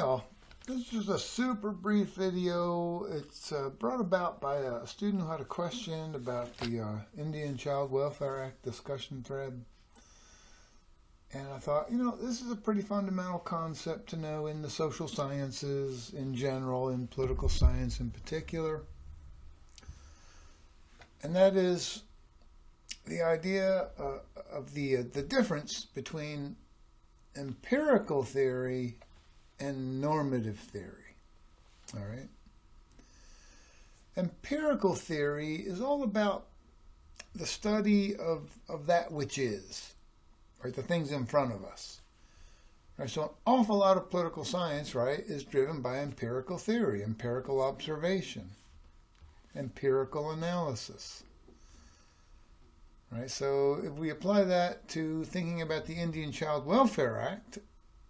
all. This is just a super brief video. It's brought about by a student who had a question about the Indian Child Welfare Act discussion thread. And I thought, this is a pretty fundamental concept to know in the social sciences in general, in political science in particular. And that is the idea of the difference between empirical theory and normative theory. All right. Empirical theory is all about the study of that which is, right? The things in front of us. Right? So an awful lot of political science, right, is driven by empirical theory, empirical observation, empirical analysis. Right? So if we apply that to thinking about the Indian Child Welfare Act,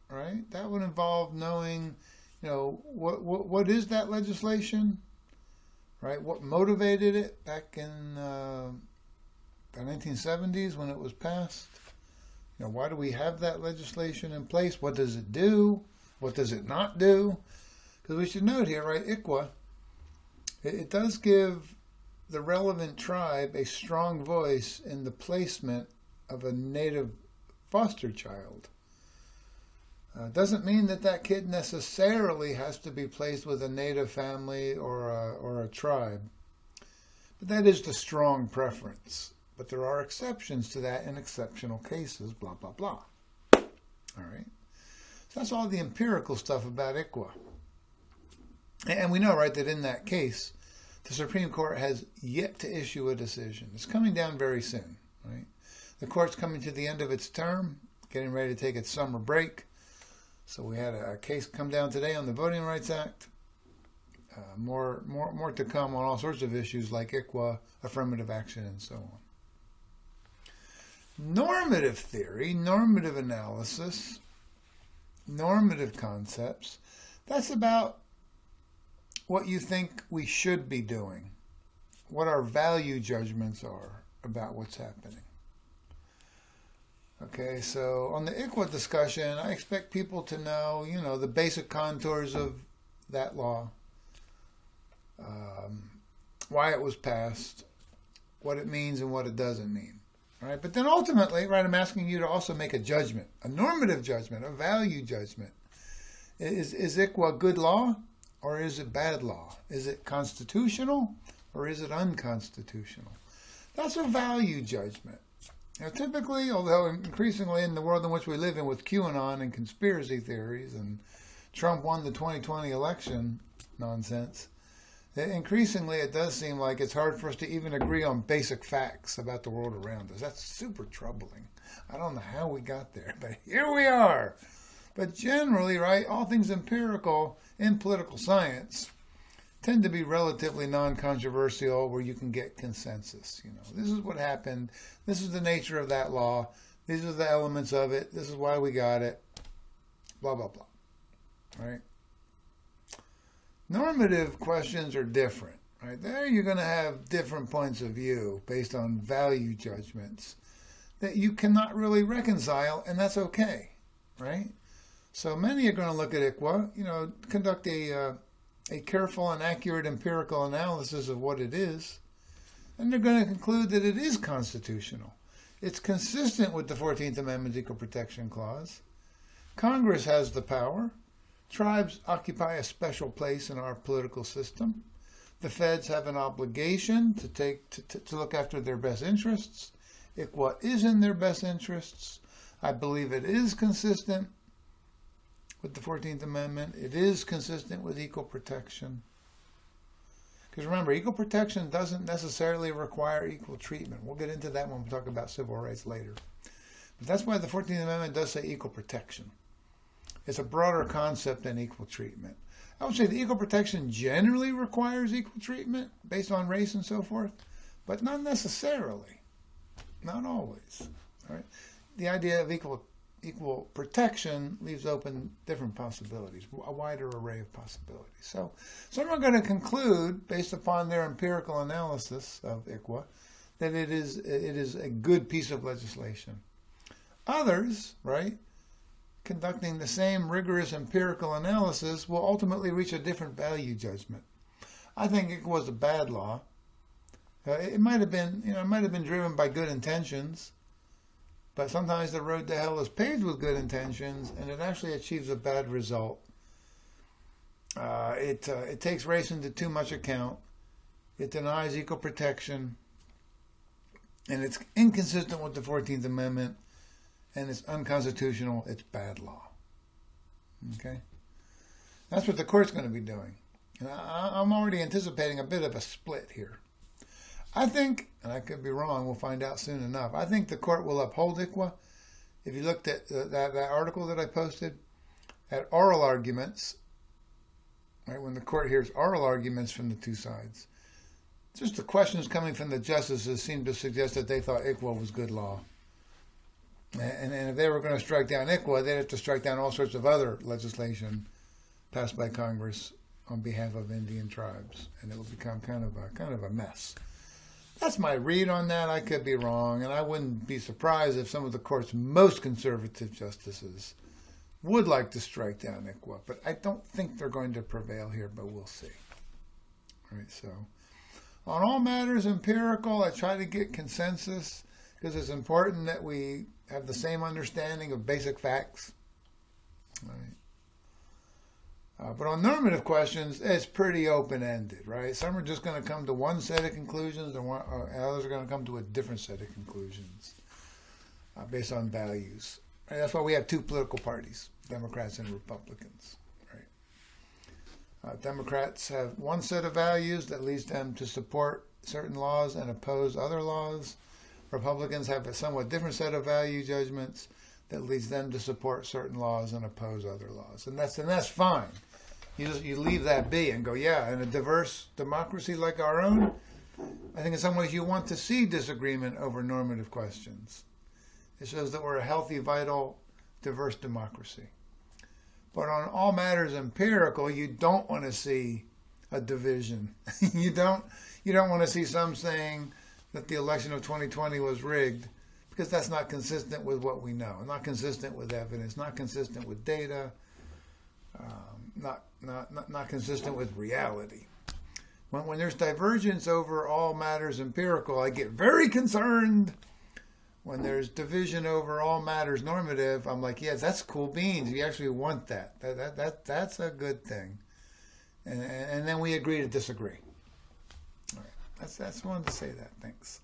right, that would involve knowing, what is that legislation, right? What motivated it back in the 1970s when it was passed? Why do we have that legislation in place? What does it do? What does it not do? Because we should note here, right, ICWA, it does give the relevant tribe a strong voice in the placement of a native foster child. Doesn't mean that kid necessarily has to be placed with a native family or a tribe. But that is the strong preference. But there are exceptions to that in exceptional cases, blah, blah, blah. All right. So that's all the empirical stuff about ICWA. And we know, right, that in that case, the Supreme Court has yet to issue a decision. It's coming down very soon, right? The court's coming to the end of its term, getting ready to take its summer break. So we had a case come down today on the Voting Rights Act. More to come on all sorts of issues like ICWA, affirmative action, and so on. Normative theory, normative analysis, normative concepts, that's about what you think we should be doing, what our value judgments are about what's happening. Okay, so on the ICWA discussion, I expect people to know, the basic contours of that law, why it was passed, what it means and what it doesn't mean. All right, but then ultimately, right, I'm asking you to also make a judgment, a normative judgment, a value judgment. Is ICWA good law or is it bad law? Is it constitutional or is it unconstitutional? That's a value judgment. Typically, although increasingly in the world in which we live in with QAnon and conspiracy theories and Trump won the 2020 election nonsense, increasingly it does seem like it's hard for us to even agree on basic facts about the world around us. That's super troubling. I don't know how we got there, but here we are. But generally, right, all things empirical in political science tend to be relatively non-controversial where you can get consensus. This is what happened. This is the nature of that law. These are the elements of it. This is why we got it. Blah, blah, blah. Right? Normative questions are different. Right? There you're going to have different points of view based on value judgments that you cannot really reconcile, and that's okay. Right? So many are going to look at ICWA, conduct a careful and accurate empirical analysis of what it is, and they're going to conclude that it is constitutional. It's consistent with the 14th Amendment Equal Protection Clause. Congress has the power. Tribes occupy a special place in our political system. The feds have an obligation to look after their best interests. ICWA is in their best interests. I believe it is consistent with the 14th Amendment. It is consistent with equal protection. Because remember, equal protection doesn't necessarily require equal treatment. We'll get into that when we talk about civil rights later. But that's why the 14th Amendment does say equal protection. It's a broader concept than equal treatment. I would say the equal protection generally requires equal treatment based on race and so forth, but not necessarily. Not always. All right? The idea of equal protection leaves open different possibilities, a wider array of possibilities. So some are going to conclude, based upon their empirical analysis of ICWA, that it is a good piece of legislation. Others, right, conducting the same rigorous empirical analysis will ultimately reach a different value judgment. I think it was a bad law. It might have been, it might have been driven by good intentions, but sometimes the road to hell is paved with good intentions, and it actually achieves a bad result. It takes race into too much account. It denies equal protection, and it's inconsistent with the 14th Amendment, and it's unconstitutional. It's bad law. Okay? That's what the court's going to be doing. And I'm already anticipating a bit of a split here. I think, and I could be wrong, we'll find out soon enough, I think the court will uphold ICWA. If you looked at that article that I posted, at oral arguments, right, when the court hears oral arguments from the two sides, just the questions coming from the justices seem to suggest that they thought ICWA was good law. And if they were going to strike down ICWA, they'd have to strike down all sorts of other legislation passed by Congress on behalf of Indian tribes, and it would become kind of a mess. That's my read on that. I could be wrong, and I wouldn't be surprised if some of the court's most conservative justices would like to strike down ICWA, but I don't think they're going to prevail here, but we'll see. All right, so on all matters empirical, I try to get consensus because it's important that we have the same understanding of basic facts. All right. But on normative questions, it's pretty open-ended, right? Some are just going to come to one set of conclusions, and others are going to come to a different set of conclusions based on values. Right? That's why we have two political parties, Democrats and Republicans. Right? Democrats have one set of values that leads them to support certain laws and oppose other laws. Republicans have a somewhat different set of value judgments that leads them to support certain laws and oppose other laws. And that's fine. You leave that be and go, yeah, in a diverse democracy like our own, I think in some ways you want to see disagreement over normative questions. It shows that we're a healthy, vital, diverse democracy. But on all matters empirical, you don't want to see a division. You don't want to see some saying that the election of 2020 was rigged, because that's not consistent with what we know, not consistent with evidence, not consistent with data, not consistent with reality. When there's divergence over all matters empirical, I get very concerned. When there's division over all matters normative, I'm like, yeah, that's cool beans. We actually want that. That's a good thing. And then we agree to disagree. All right. That's wanted to say that. Thanks.